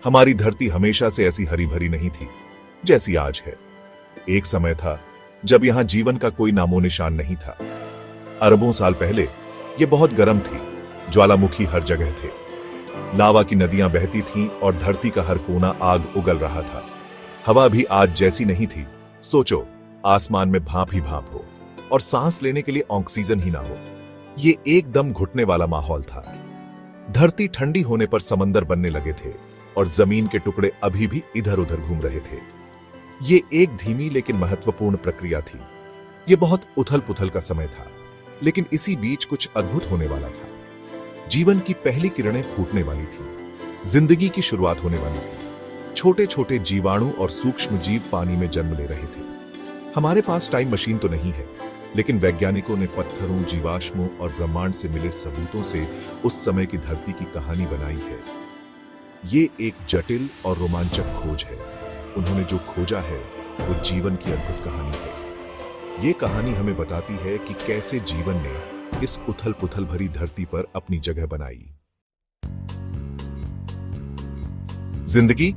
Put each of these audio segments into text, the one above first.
हमारी धरती हमेशा से ऐसी हरी भरी नहीं थी जैसी आज है। एक समय था जब यहां जीवन का कोई नामो निशान नहीं था। अरबों साल पहले यह बहुत गर्म थी, ज्वालामुखी हर जगह थे, लावा की नदियां बहती थीं और धरती का हर कोना आग उगल रहा था। हवा भी आज जैसी नहीं थी। सोचो, आसमान में भाप ही भाप हो और सांस लेने के लिए ऑक्सीजन ही ना हो। ये एकदम घुटने वाला माहौल था। धरती ठंडी होने पर समंदर बनने लगे थे और जमीन के टुकड़े अभी भी इधर उधर घूम रहे थे। ये एक धीमी लेकिन महत्वपूर्ण प्रक्रिया थी। ये बहुत उथल पुथल का समय था, लेकिन इसी बीच कुछ अद्भुत होने वाला था। जीवन की पहली किरणें फूटने वाली थी, जिंदगी की शुरुआत होने वाली थी। छोटे छोटे जीवाणु और सूक्ष्म जीव पानी में जन्म ले रहे थे। हमारे पास टाइम मशीन तो नहीं है, लेकिन वैज्ञानिकों ने पत्थरों, जीवाश्मों और ब्रह्मांड से मिले सबूतों से उस समय की धरती की कहानी बनाई है। ये एक जटिल और रोमांचक खोज है। उन्होंने जो खोजा है वो जीवन की अद्भुत कहानी है। ये कहानी हमें बताती है कि कैसे जीवन ने इस उथल पुथल भरी धरती पर अपनी जगह बनाई। जिंदगी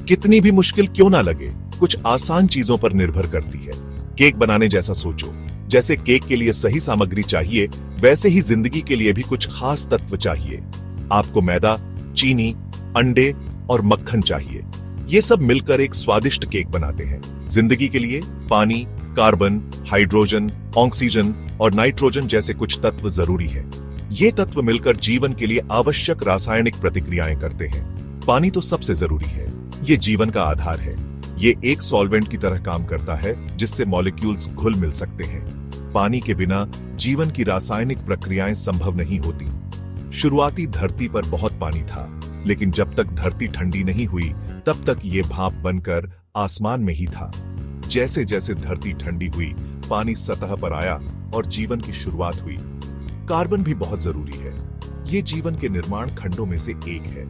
कितनी भी मुश्किल क्यों ना लगे, कुछ आसान चीजों पर निर्भर करती है। केक बनाने जैसा सोचो, जैसे केक के लिए सही सामग्री चाहिए, वैसे ही जिंदगी के लिए भी कुछ खास तत्व चाहिए। आपको मैदा, चीनी, अंडे और मक्खन चाहिए। ये सब मिलकर एक स्वादिष्ट केक बनाते हैं। जिंदगी के लिए पानी, कार्बन, हाइड्रोजन, ऑक्सीजन और नाइट्रोजन जैसे कुछ तत्व जरूरी है। ये तत्व मिलकर जीवन के लिए आवश्यक रासायनिक प्रतिक्रियाएं करते हैं। पानी तो सबसे जरूरी है, ये जीवन का आधार है। ये एक सॉल्वेंट की तरह काम करता है जिससे मॉलिक्यूल्स घुल मिल सकते हैं। पानी के बिना जीवन की रासायनिक प्रक्रियाएं संभव नहीं होती। शुरुआती धरती पर बहुत पानी था, लेकिन जब तक धरती ठंडी नहीं हुई तब तक ये भाप बनकर आसमान में ही था। जैसे जैसे धरती ठंडी हुई, पानी सतह पर आया और जीवन की शुरुआत हुई। कार्बन भी बहुत जरूरी है। ये जीवन के निर्माण खंडों में से एक है।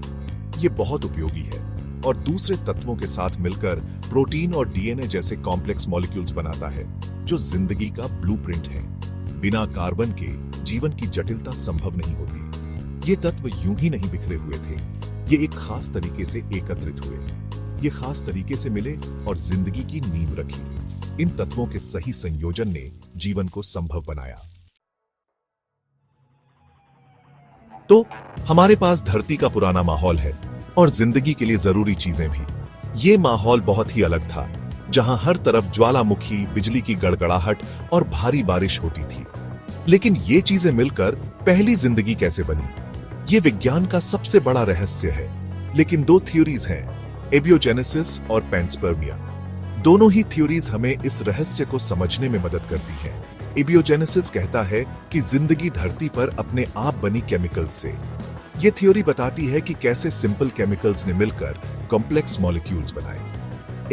ये बहुत उपयोगी है और दूसरे तत्वों के साथ मिलकर प्रोटीन और डीएनए जैसे कॉम्प्लेक्स मॉलिक्यूल्स बनाता है, जो जिंदगी का ब्लूप्रिंट है। बिना कार्बन के जीवन की जटिलता संभव नहीं होती। ये तत्व यूं ही नहीं बिखरे हुए थे, ये एक खास तरीके से एकत्रित हुए। ये खास तरीके से मिले और जिंदगी की नींव रखी। इन तत्वों के सही संयोजन ने जीवन को संभव बनाया। तो हमारे पास धरती का पुराना माहौल है और जिंदगी के लिए जरूरी चीजें भी। ये माहौल बहुत ही अलग था, जहां हर तरफ ज्वालामुखी, बिजली की गड़गड़ाहट और भारी बारिश होती थी। लेकिन ये चीजें मिलकर पहली जिंदगी कैसे बनी, ये विज्ञान का सबसे बड़ा रहस्य है। लेकिन दो थ्योरीज हैं, एबियोजेनेसिस और पैंस्पर्मिया। दोनों ही थ्योरीज हमें इस रहस्य को समझने में मदद करती हैं। एबियोजेनेसिस कहता है कि जिंदगी धरती पर अपने आप बनी केमिकल्स से। यह थ्योरी बताती है कि कैसे सिंपल केमिकल्स ने मिलकर कॉम्प्लेक्स मॉलिक्यूल्स बनाए।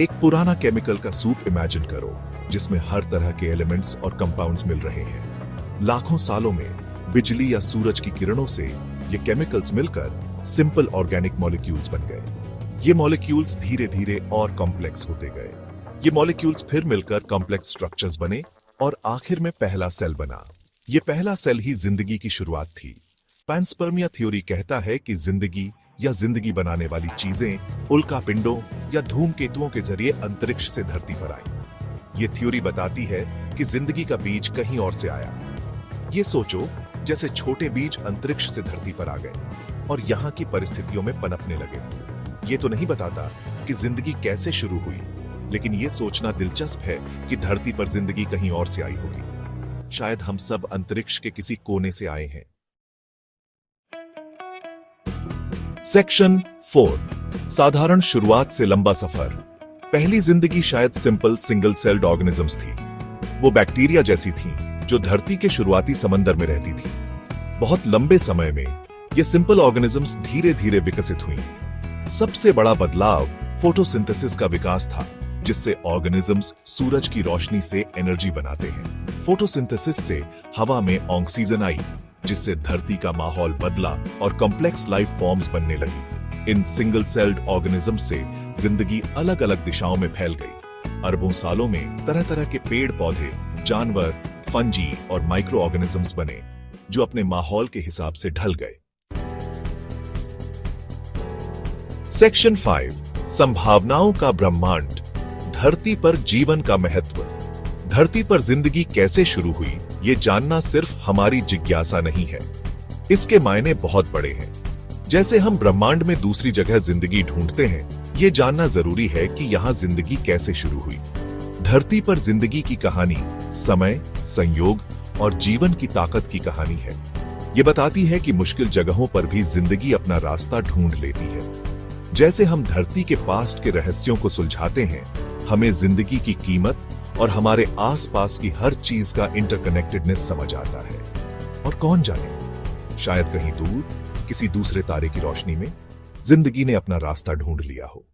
एक पुराना केमिकल का सूप इमेजिन करो, जिसमें हर तरह के एलिमेंट्स और कंपाउंड्स मिल रहे हैं। लाखों सालों में बिजली या सूरज की किरणों से ये केमिकल्स मिलकर सिंपल ऑर्गेनिक मॉलिक्यूल्स बन गए। ये मॉलिक्यूल्स धीरे धीरे और कॉम्प्लेक्स होते गए। ये मॉलिक्यूल्स फिर मिलकर कॉम्प्लेक्स स्ट्रक्चर्स बने और आखिर में पहला सेल बना। ये पहला सेल ही जिंदगी की शुरुआत थी। पैंस्पर्मिया थ्योरी कहता है कि जिंदगी या जिंदगी बनाने वाली चीजें उल्कापिंडों या धूमकेतुओं के जरिए अंतरिक्ष से धरती पर आई। ये थ्योरी बताती है कि जिंदगी का बीज कहीं और से आया। ये सोचो, जैसे छोटे बीज अंतरिक्ष से धरती पर आ गए और यहाँ की परिस्थितियों में पनपने लगे। ये तो नहीं बताता कि जिंदगी कैसे शुरू हुई, लेकिन ये सोचना दिलचस्प है कि धरती पर जिंदगी कहीं और से आई होगी। शायद हम सब अंतरिक्ष के किसी कोने से आए हैं। सेक्शन 4, साधारण शुरुआत से लंबा सफर। पहली जिंदगी शायद सिंपल सिंगल सेल्ड ऑर्गेनिजम्स थी। वो बैक्टीरिया जैसी थीं, जो धरती के शुरुआती समंदर में रहती थी। बहुत लंबे समय में ये सिंपल ऑर्गेनिजम्स धीरे धीरे विकसित हुई। सबसे बड़ा बदलाव फोटोसिंथेसिस का विकास था, जिससे ऑर्गेनिजम्स सूरज की रोशनी से एनर्जी बनाते हैं। फोटोसिंथेसिस से हवा में ऑक्सीजन आई, जिससे धरती का माहौल बदला और कॉम्प्लेक्स लाइफ फॉर्म्स बनने लगी। इन सिंगल सेल्ड ऑर्गेनिजम्स से जिंदगी अलग अलग दिशाओं में फैल गई। अरबों सालों में तरह तरह के पेड़ पौधे, जानवर, फंजी और माइक्रो ऑर्गेनिजम्स बने, जो अपने माहौल के हिसाब से ढल गए। सेक्शन 5, संभावनाओं का ब्रह्मांड। धरती पर जीवन का महत्व। धरती पर जिंदगी कैसे शुरू हुई, ये जानना सिर्फ हमारी जिज्ञासा नहीं है, इसके मायने बहुत बड़े हैं। जैसे हम ब्रह्मांड में दूसरी जगह जिंदगी ढूंढते हैं, ये जानना जरूरी है कि यहाँ जिंदगी कैसे शुरू हुई। धरती पर जिंदगी की कहानी समय, संयोग और जीवन की ताकत की कहानी है। ये बताती है कि मुश्किल जगहों पर भी जिंदगी अपना रास्ता ढूंढ लेती है। जैसे हम धरती के पास्ट के रहस्यों को सुलझाते हैं, हमें जिंदगी की कीमत और हमारे आसपास की हर चीज का इंटरकनेक्टेडनेस समझ आता है। और कौन जाने, शायद कहीं दूर किसी दूसरे तारे की रोशनी में जिंदगी ने अपना रास्ता ढूंढ लिया हो।